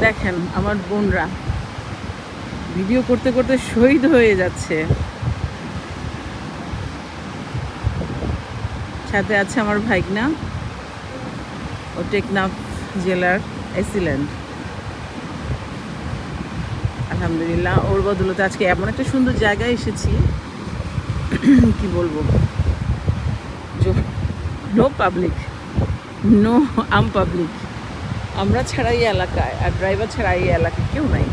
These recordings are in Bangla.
দেখেন আমার বোনরা ভিডিও করতে করতে শহীদ হয়ে যাচ্ছে। সাথে আছে আমার ভাইগনা, ও টেকনাফ জেলার এসিল্যান্ড। আলহামদুলিল্লাহ ওর বদলতে আজকে এমন একটা সুন্দর জায়গায় এসেছি, কি বলবো, নো পাবলিক, নো পাবলিক। আমরা ছাড়া এই এলাকায় আর ড্রাইভার ছাড়া এই এলাকায় কেউ নাই।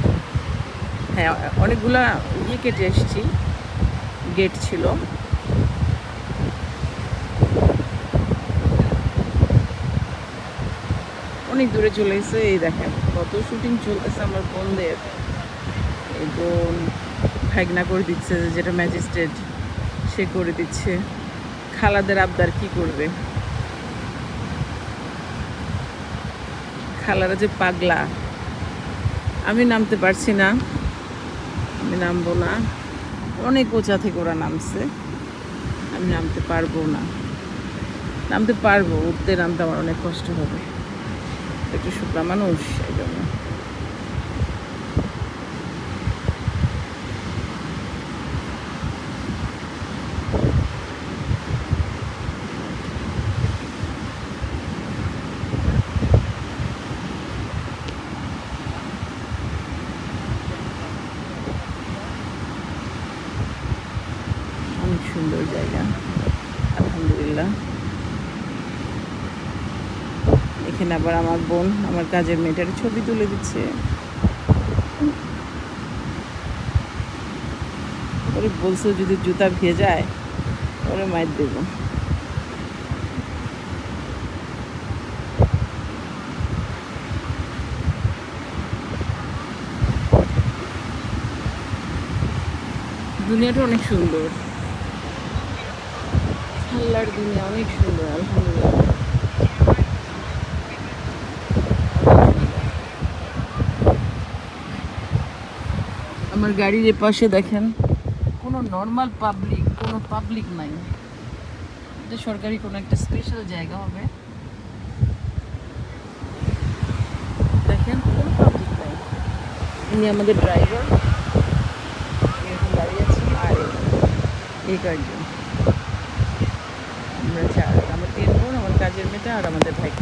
হ্যাঁ, অনেকগুলা ইয়ে কেটে এসেছি, গেট ছিল। অনেক দূরে চলে এসে এই দেখেন কত শুটিং চলতেছে আমার বোনদের। এই বোন ভাগনা করে দিচ্ছে, যেটা ম্যাজিস্ট্রেট সে করে দিচ্ছে। খালাদের আবদার কি করবে, খালারা যে পাগলা। আমি নামতে পারছি না, আমি নামবো না। অনেক উঁচা থেকে ওরা নামছে, আমি নামতে পারবো না। নামতে পারবো, উঠতে নামতে আমার অনেক কষ্ট হবে, একটু শুকনা মানুষ এই জন্য। অনেক সুন্দর জায়গা আলহামদুলিল্লাহ। এখানে আবার আমার বোন আমার কাজের মেয়েটার ছবি তুলে দিচ্ছে। ওরে বলছো যদি জুতা ভেজায় ওরে মাইর দেব। দুনিয়াটা অনেক সুন্দর, আল্লাহর দুনিয়া অনেক সুন্দর আলহামদুলিল্লাহ। আমার গাড়ির পাশে দেখেন কোনো নর্মাল পাবলিক, কোনো পাবলিক নাই। এটা সরকারি কোনো একটা স্পেশাল জায়গা হবে। দেখেন কোনো পাবলিক নাই। ইনি আমাদের ড্রাইভার, এরকম দাঁড়িয়ে আছি। আর এই কয়েকজন, আমরা চার, আমার তিন বোন, আমার কাজের মেয়েটা আর আমাদের ভাই।